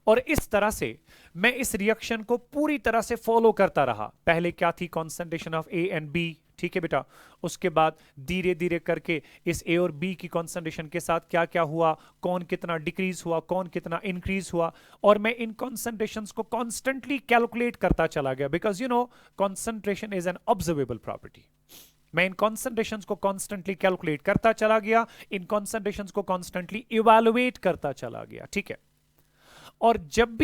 A: और इस तरह से मैं इस रिएक्शन को पूरी तरह से फॉलो करता रहा। पहले क्या थी? Concentration of A and B, ठीक है बेटा, उसके बाद धीरे धीरे करके इस A और B की कॉन्सेंट्रेशन के साथ क्या क्या हुआ, कौन कितना डिक्रीज हुआ, कौन कितना इंक्रीज हुआ, और मैं इन कॉन्सेंट्रेशंस को कॉन्स्टेंटली कैलकुलेट करता चला गया, because you know concentration is an observable property. मैं इन कॉन्सेंट्रेशंस को कॉन्स्टेंटली कैलकुलेट करता चला गया, इन कॉन्सेंट्रेशंस को कॉन्स्टेंटली इवैल्यूएट करता चला गया। ठीक है, और जब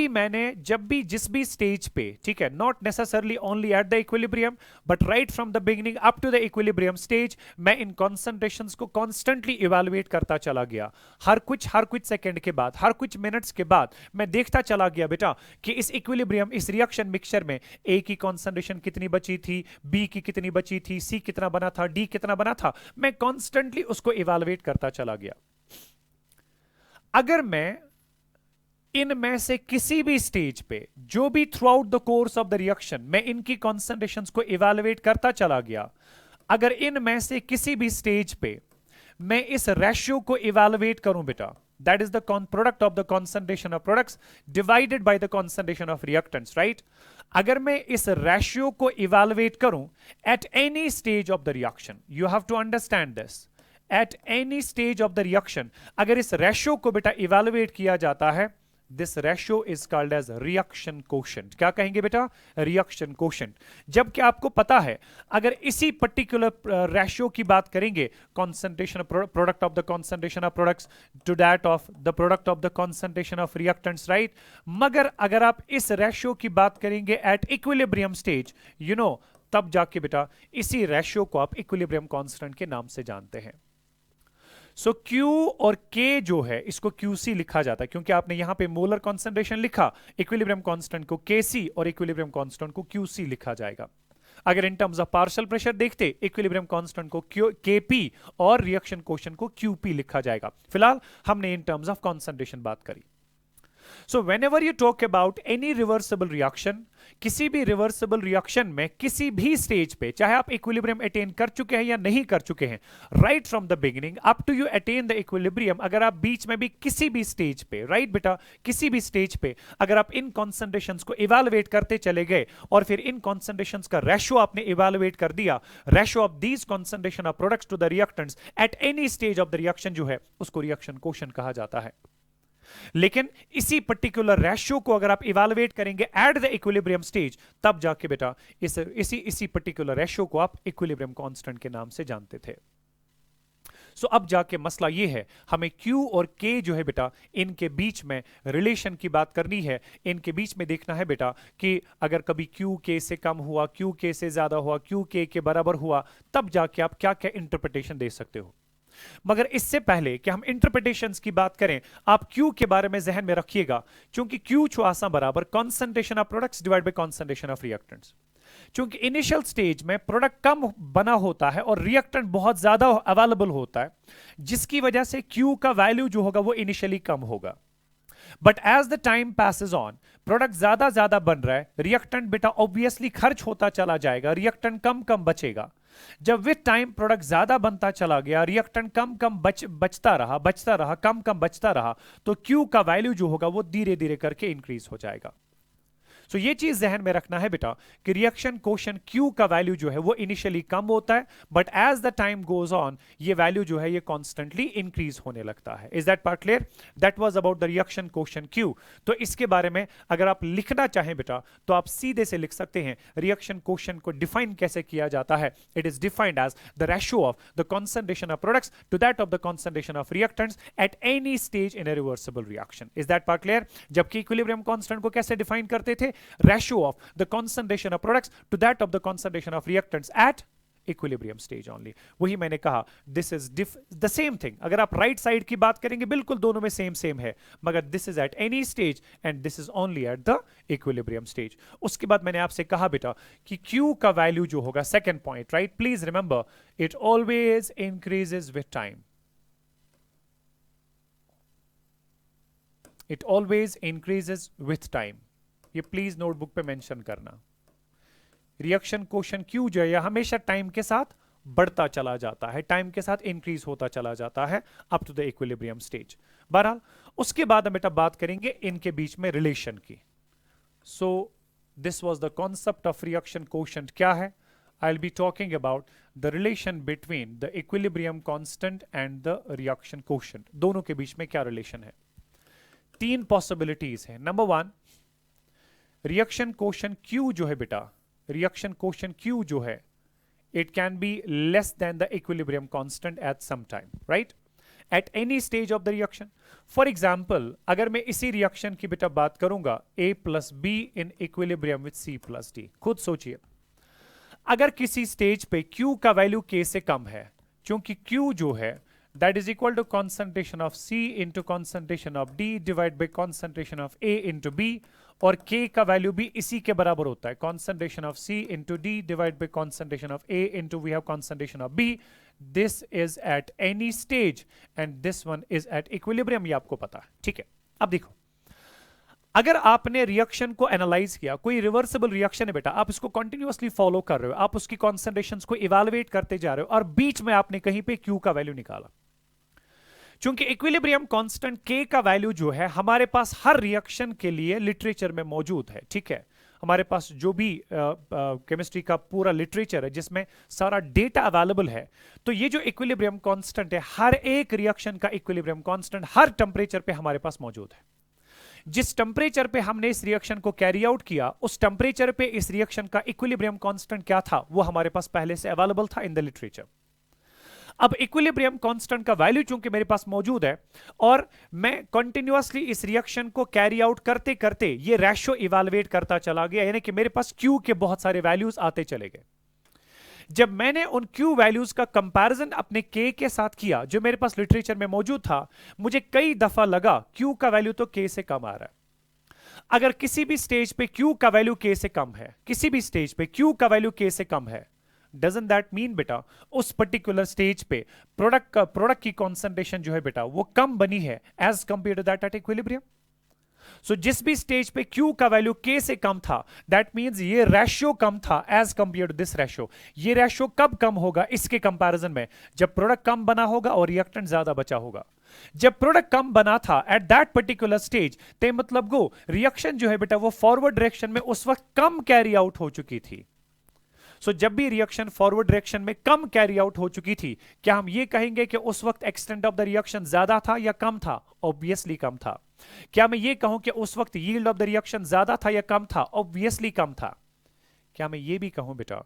A: भी जिस भी स्टेज पे, ठीक है, not necessarily only at the equilibrium but right from the beginning up to the equilibrium stage, मैं इन कॉन्सेंट्रेशंस को कॉन्स्टेंटली इवैल्यूएट करता चला गया। हर कुछ सेकंड के बाद, हर कुछ मिनट्स के बाद मैं देखता चला गया बेटा कि इस इक्विलिब्रियम, इस रिएक्शन मिक्सचर में A की कॉन्सेंट्रेशन कितनी बची थी, B की कितनी बची थी, C कितना बना था, D कितना बना था, मैं कॉन्स्टेंटली उसको इवैल्यूएट करता चला गया। अगर मैं इनमें से किसी भी स्टेज पे, जो भी through out the course of the reaction मैं इनकी कॉन्सेंट्रेशंस को इवैल्यूएट करता चला गया, अगर इनमें से किसी भी स्टेज पे मैं इस रेशियो को इवैल्यूएट करूं बेटा, that is the product of the concentration of products divided by the concentration of reactants, right. अगर मैं इस रेशियो को इवैल्यूएट करूं at any stage of the reaction, you have to understand this, at any stage of the reaction अगर इस ratio को बेटा evaluate किया जाता है, this ratio is called as reaction quotient। क्या कहेंगे बेटा? reaction quotient। जबकि आपको पता है अगर इसी पर्टिकुलर रेशियो की बात करेंगे, concentration of product of the concentration of products to that of the product of the concentration of reactants, right। मगर अगर आप इस रेशियो की बात करेंगे at equilibrium stage, you know, तब जाके बेटा इसी रेशियो को आप equilibrium constant के नाम से जानते हैं। सो Q और K जो है इसको QC लिखा जाता है, क्योंकि आपने यहां पे मोलर कॉन्सेंट्रेशन लिखा, इक्विलिब्रियम कांस्टेंट को KC और इक्विलिब्रियम कांस्टेंट को QC लिखा जाएगा। अगर in terms of partial pressure देखते, इक्विलिब्रियम कांस्टेंट को KP और रिएक्शन कोशेंट को QP लिखा जाएगा। फिलहाल हमने इन टर्म्स ऑफ कॉन्सेंट्रेशन बात करी। So when ever you talk about any reversible reaction, किसी भी रिवर्सिबल रिएक्शन में किसी भी स्टेज पे, चाहे आप इक्विलिब्रियम अटेन कर चुके हैं या नहीं कर चुके हैं, right from the beginning up to you attain the equilibrium, अगर आप बीच में भी किसी भी स्टेज पे, राइट बेटा, किसी भी स्टेज पे अगर आप इन कॉन्सेंट्रेशंस को इवैल्यूएट करते चले गए और फिर इन कॉन्सेंट्रेशंस का रेशियो आपने इवैल्यूएट कर दिया, ratio of these concentration of products to the reactants at any stage of the reaction जो है उसको रिएक्शन कोशेंट कहा जाता है। लेकिन इसी पर्टिकुलर रेशियो को अगर आप इवैल्यूएट करेंगे एट द इक्विलिब्रियम स्टेज, तब जाके बेटा इसी पर्टिकुलर रेशियो को आप इक्विलिब्रियम कांस्टेंट के नाम से जानते थे। सो अब जाके मसला ये है, हमें Q और K जो है बेटा इनके बीच में रिलेशन की बात करनी है, इनके बीच में देखना है बेटा कि अगर कभी Q K से कम हुआ, Q K से ज्यादा हुआ, Q K के बराबर हुआ, तब जाके आप क्या क्या इंटरप्रिटेशन दे सकते हो। मगर इससे पहले कि हम इंटरप्रिटेशंस की बात करें, आप Q के बारे में जहन में रखिएगा, क्योंकि Q छो आसा बराबर concentration of products divide bye concentration of reactants. क्योंकि इनिशियल स्टेज में प्रोडक्ट कम बना होता है और रिएक्टेंट बहुत ज्यादा अवेलेबल होता है, जिसकी वजह से Q का वैल्यू जो होगा वो इनिशियली कम होगा। But as the time passage on, product ज्यादा बन रहा है, रिएक्टेंट बेटा ऑब्वियसली खर्च होता चला जाएगा, रिएक्टेंट कम बचेगा। जब विद टाइम प्रोडक्ट ज्यादा बनता चला गया, रिएक्टेंट कम बचता रहा, कम बचता रहा, तो Q का वैल्यू जो होगा वो धीरे धीरे करके इंक्रीज हो जाएगा। सो ये चीज जहन में रखना है बेटा कि रिएक्शन कोशेंट Q का वैल्यू जो है वो इनिशियली कम होता है, but as the time goes on ये वैल्यू जो है ये कॉन्स्टेंटली इंक्रीज होने लगता है। Is that part clear? That was about the reaction quotient Q। तो इसके बारे में अगर आप लिखना चाहें बेटा तो आप सीधे से लिख सकते हैं, रिएक्शन कोशेंट को डिफाइन कैसे किया जाता है। It is defined as the ratio of the concentration of products to that of the concentration of reactants at any stage in a reversible reaction. Is that part clear? जबकि equilibrium constant को कैसे define करते थे? Ratio of the concentration of products to that of the concentration of reactants at equilibrium stage only. वही मैंने कहा, this is the same thing. अगर आप राइट साइड की बात करेंगे बिल्कुल दोनों में सेम है, मगर this is eight any stage and this is only at the equilibrium stage. उसके बाद मैंने आपसे कहा बेटा कि Q का वैल्यू जो होगा, second point, right, please remember it always increases with time. It always increases with time, ये प्लीज नोटबुक पे मेंशन करना। रिएक्शन कोशेंट Q जो है हमेशा टाइम के साथ बढ़ता चला जाता है, टाइम के साथ इंक्रीज होता चला जाता है up to the equilibrium stage. बहरहाल उसके बाद हम बेटा बात करेंगे इनके बीच में रिलेशन की। So this was the concept of reaction quotient क्या है। I will be talking about the relation between the equilibrium constant and the reaction quotient, दोनों के बीच में क्या रिलेशन है। तीन पॉसिबिलिटीज है। Number one, reaction quotient Q जो है बेटा, रिएक्शन कोशेंट Q जो है, it can be less than the equilibrium constant at some time, right, at any stage of the reaction. For example, अगर मैं इसी रिएक्शन की बेटा बात करूंगा A plus B in equilibrium with C plus D, खुद सोचिए, अगर किसी स्टेज पे Q का वैल्यू K से कम है, क्योंकि Q जो है that is equal to concentration of C into concentration of D divided by concentration of A into B, और K का वैल्यू भी इसी के बराबर होता है, concentration of C into D divided by concentration of A into we have concentration of B. This is at any stage and this one is at equilibrium, ये आपको पता है, ठीक है। अब देखो, अगर आपने रिएक्शन को एनालाइज किया, कोई रिवर्सिबल रिएक्शन है बेटा, आप इसको कंटिन्यूअसली फॉलो कर रहे हो, आप उसकी कॉन्सेंट्रेशंस को इवैल्यूएट करते जा रहे हो और बीच में आपने कहीं पे Q का वैल्यू निकाला। चूंकि इक्विलिब्रियम कांस्टेंट K का वैल्यू जो है हमारे पास हर रिएक्शन के लिए लिटरेचर में मौजूद है, ठीक है, हमारे पास जो भी केमिस्ट्री का पूरा लिटरेचर है जिसमें सारा डेटा अवेलेबल है, तो ये जो इक्विलिब्रियम कांस्टेंट है, हर एक रिएक्शन का इक्विलिब्रियम कांस्टेंट हर टेंपरेचर पे हमारे पास मौजूद है। जिस टेंपरेचर पे हमने इस रिएक्शन को कैरी आउट किया, उस टेंपरेचर पे इस रिएक्शन का इक्विलिब्रियम कांस्टेंट क्या था वो हमारे पास पहले से अवेलेबल था इन द लिटरेचर। अब इक्विलिब्रियम कांस्टेंट का वैल्यू चूंकि मेरे पास मौजूद है और मैं कंटिन्यूअसली इस रिएक्शन को कैरी आउट करते करते ये रेशियो इवैल्यूएट करता चला गया, यानी कि मेरे पास Q के बहुत सारे वैल्यूज आते चले गए। जब मैंने उन Q वैल्यूज का कंपैरिजन अपने K के साथ किया जो मेरे पास लिटरेचर में मौजूद था, मुझे कई दफा लगा Q का वैल्यू तो K से कम आ रहा है। अगर किसी भी स्टेज पे Q का वैल्यू K से कम है, किसी भी स्टेज पे Q का वैल्यू K से कम है, डजंट दैट मीन बेटा उस पर्टिकुलर स्टेज पे प्रोडक्ट की कॉन्सेंट्रेशन जो है बेटा वो कम बनी है as compare to that at equilibrium. So जिस भी स्टेज पे Q का वैल्यू K से कम था, दैट मींस ये रेशियो कम था as compare to this ratio. ये रेशियो कब कम होगा इसके कंपैरिजन में? जब प्रोडक्ट कम बना होगा और रिएक्टेंट ज्यादा बचा होगा। जब प्रोडक्ट कम बना था एट दैट पर्टिकुलर स्टेज, ते मतलब गो रिएक्शन जो है बेटा वो फॉरवर्ड डायरेक्शन में उस वक्त कम कैरी आउट हो चुकी थी। सो जब भी रिएक्शन फॉरवर्ड डायरेक्शन में कम कैरी आउट हो चुकी थी, क्या हम ये कहेंगे कि उस वक्त एक्सटेंट ऑफ द रिएक्शन ज्यादा था या कम था? ऑब्वियसली कम था। क्या मैं ये कहूं कि उस वक्त यील्ड ऑफ द रिएक्शन ज्यादा था या कम था? ऑब्वियसली कम था। क्या मैं ये भी कहूं बेटा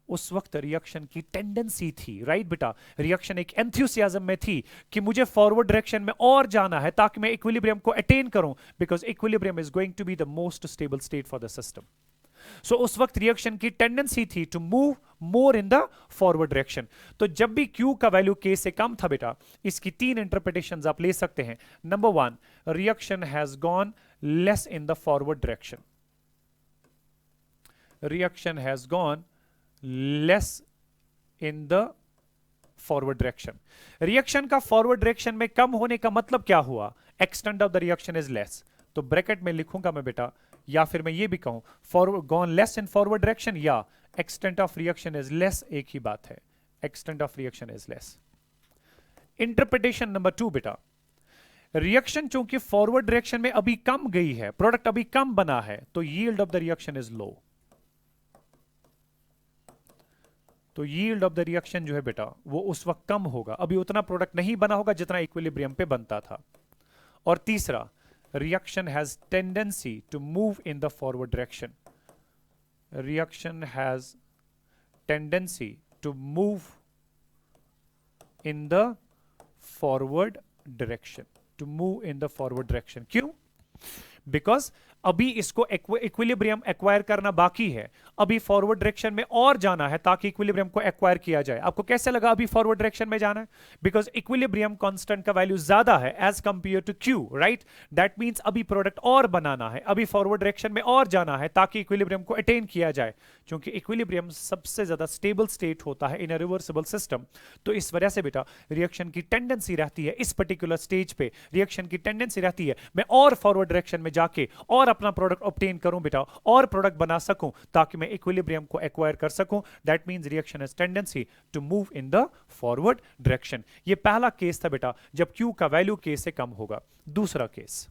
A: उस वक्त रिएक्शन की टेंडेंसी थी, राइट बेटा, रिएक्शन एक एंथुसियाज्म में थी कि मुझे फॉरवर्ड डायरेक्शन में और जाना है ताकि मैं इक्विलिब्रियम को अटेन करूं, because equilibrium is going to be the most stable state for the system. So उस वक्त रिएक्शन की टेंडेंसी थी to move more in the forward direction. तो जब भी Q का वैल्यू K से कम था बेटा, इसकी तीन इंटरप्रिटेशंस आप ले सकते हैं। Number one, reaction has gone less in the forward direction. Reaction has gone less in the forward direction. Reaction का फॉरवर्ड डायरेक्शन में कम होने का मतलब क्या हुआ? Extent of the reaction is less. तो ब्रैकेट में लिखूंगा मैं बेटा, या फिर मैं ये भी कहूं forward gone less in forward direction या extent of reaction is less, एक ही बात है, extent of reaction is less. Interpretation number two बेटा, रिएक्शन चूंकि फॉरवर्ड डायरेक्शन में अभी कम गई है, प्रोडक्ट अभी कम बना है, तो yield of the reaction is low. तो यील्ड ऑफ द रिएक्शन जो है बेटा वो उस वक्त कम होगा, अभी उतना प्रोडक्ट नहीं बना होगा जितना इक्विलिब्रियम पे बनता था। और तीसरा, reaction has tendency to move in the forward direction. Reaction has tendency to move in the forward direction. To move in the forward direction. क्यों? Because अभी इसको इक्विलिब्रियम एक्वायर करना बाकी है, अभी फॉरवर्ड डायरेक्शन में और जाना है ताकि इक्विलिब्रियम को एक्वायर किया जाए। आपको कैसे लगा अभी फॉरवर्ड डायरेक्शन में जाना है? बिकॉज इक्विलिब्रियम कांस्टेंट का वैल्यू ज्यादा है as compare to Q, right? That means अभी प्रोडक्ट और बनाना है, अभी फॉरवर्ड डायरेक्शन में और जाना है ताकि इक्विलिब्रियम को अटेन किया जाए। क्योंकि इक्विलिब्रियम सबसे ज्यादा स्टेबल स्टेट होता है इन अ रिवर्सिबल सिस्टम, तो इस वजह से बेटा रिएक्शन की टेंडेंसी रहती है इस पर्टिकुलर स्टेज पे, रिएक्शन की टेंडेंसी रहती है मैं और फॉरवर्ड डायरेक्शन में जाके और अपना प्रोडक्ट ऑब्टेन करूं बेटा, और प्रोडक्ट बना सकूं ताकि मैं इक्विलिब्रियम को एक्वायर कर सकूं। That means reaction has tendency to move in the forward direction. ये पहला केस था बेटा जब Q का वैल्यू K से कम होगा। दूसरा केस,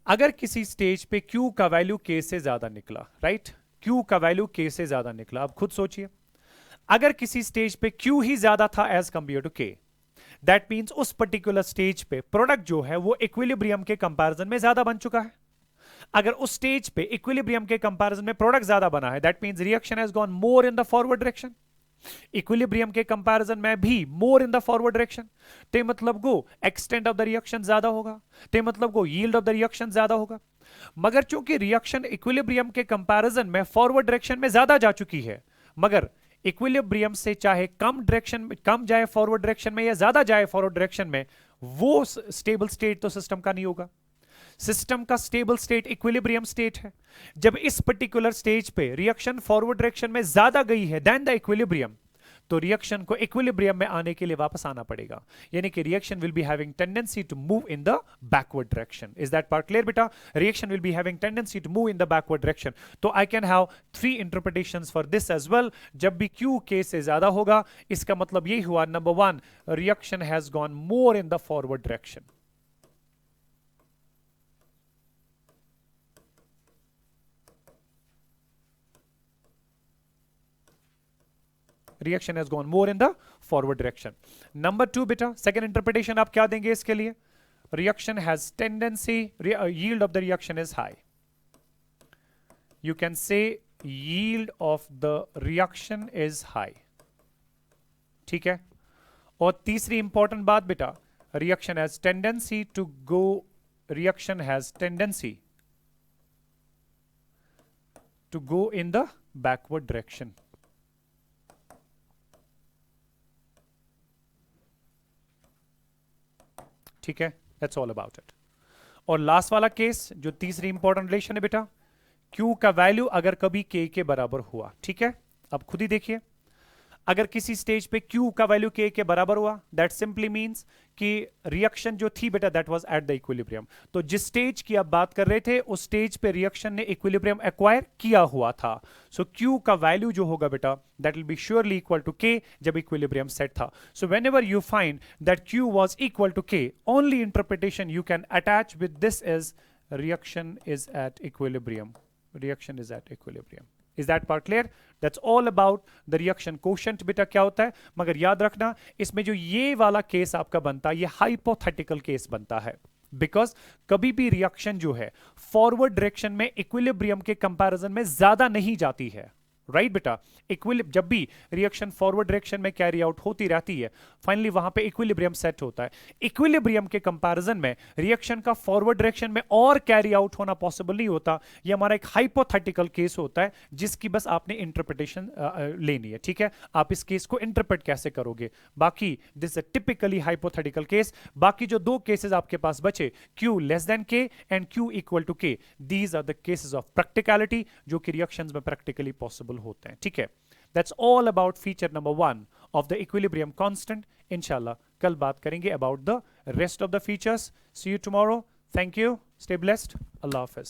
A: अगर किसी स्टेज पे Q का वैल्यू K से ज्यादा निकला, राइट? Q का वैल्यू K से ज्यादा निकला। अब खुद सोचिए, अगर किसी स्टेज पे Q ही ज्यादा था as compare to K, that means उस पर्टिकुलर स्टेज पे प्रोडक्ट जो है वो इक्विलिब्रियम के कंपैरिजन में ज्यादा बन चुका है। अगर उस स्टेज पे इक्विलिब्रियम के कंपैरिजन में प्रोडक्ट ज्यादा बना है, that means reaction has gone more in the forward direction. Equilibrium के कंपैरिजन में भी मोर इन द फॉरवर्ड डायरेक्शन, ते मतलब गो एक्सटेंट ऑफ द रिएक्शन ज्यादा होगा, ते मतलब गो यील्ड ऑफ द रिएक्शन ज्यादा होगा। मगर चूंकि रिएक्शन इक्विलिब्रियम के कंपैरिजन में फॉरवर्ड डायरेक्शन में ज्यादा जा चुकी है, मगर इक्विलिब्रियम से चाहे कम डायरेक्शन में कम जाए फॉरवर्ड डायरेक्शन में या ज्यादा जाए फॉरवर्ड डायरेक्शन में, वो स्टेबल स्टेट तो सिस्टम का नहीं होगा। सिस्टम का स्टेबल स्टेट इक्विलिब्रियम स्टेट है। जब इस पर्टिकुलर स्टेज पे रिएक्शन फॉरवर्ड डायरेक्शन में ज्यादा गई है देन द इक्विलिब्रियम, तो रिएक्शन को इक्विलिब्रियम में आने के लिए वापस आना पड़ेगा, यानी कि reaction will be having tendency to move in the backward direction. Is that part clear बेटा? Reaction will be having tendency to move in the backward direction. तो I can have three interpretations for this as well. जब भी Q K से ज्यादा होगा, इसका मतलब यही हुआ, number one, reaction has gone more in the forward direction. Reaction has gone more in the forward direction. Number two बेटा, सेकेंड इंटरप्रिटेशन आप क्या देंगे इसके लिए? Reaction has tendency, yield of the reaction is high. You can say yield of the reaction is high, ठीक है? और तीसरी इंपॉर्टेंट बात बेटा, reaction has tendency to go, reaction has tendency to go in the backward direction. ठीक है, that's all about it. और last वाला केस जो तीसरी इंपॉर्टेंट रिलेशन है बेटा, Q का वैल्यू अगर कभी K के बराबर हुआ, ठीक है? अब खुद ही देखिए, अगर किसी स्टेज पे Q का वैल्यू K के बराबर हुआ, दैट सिंपली मींस कि रिएक्शन जो थी बेटा that was at the equilibrium. तो जिस स्टेज की आप बात कर रहे थे उस स्टेज पे रिएक्शन ने इक्विलिब्रियम एक्वायर किया हुआ था। सो Q का वैल्यू जो होगा बेटा that will be surely equal to K जब इक्विलिब्रियम सेट था। So whenever you find that Q was equal to K, only interpretation you can attach with this is reaction is at equilibrium. Reaction is at equilibrium. Is that part clear? That's all about the reaction quotient बेटा क्या होता है। मगर याद रखना इसमें जो ये वाला केस आपका बनता है ये हाइपोथेटिकल केस बनता है, बिकॉज कभी भी रिएक्शन जो है फॉरवर्ड डायरेक्शन में इक्विलिब्रियम के कंपैरिजन में ज्यादा नहीं जाती है। राइट बेटा, जब भी रिएक्शन फॉरवर्ड डायरेक्शन में कैरी आउट होती रहती है फाइनली वहां पे इक्विलिब्रियम सेट होता है। इक्विलिब्रियम के कंपैरिजन में रिएक्शन का फॉरवर्ड डायरेक्शन में और कैरी आउट होना पॉसिबल नहीं होता। ये हमारा एक हाइपोथेटिकल केस होता है जिसकी बस आपने इंटरप्रिटेशन लेनी है। ठीक है, आप इस केस को इंटरप्रेट कैसे करोगे, बाकी this is typically hypothetical case. बाकी जो दो केसेस आपके पास बचे Q less than K and Q equal to K, these are the cases of practicality जो कि रिएक्शंस में प्रैक्टिकली पॉसिबल होते हैं। ठीक है, that's all about feature number 1 of the equilibrium constant. इंशाल्लाह कल बात करेंगे about the rest of the features. See you tomorrow. Thank you, stay blessed, अल्लाह हाफिज।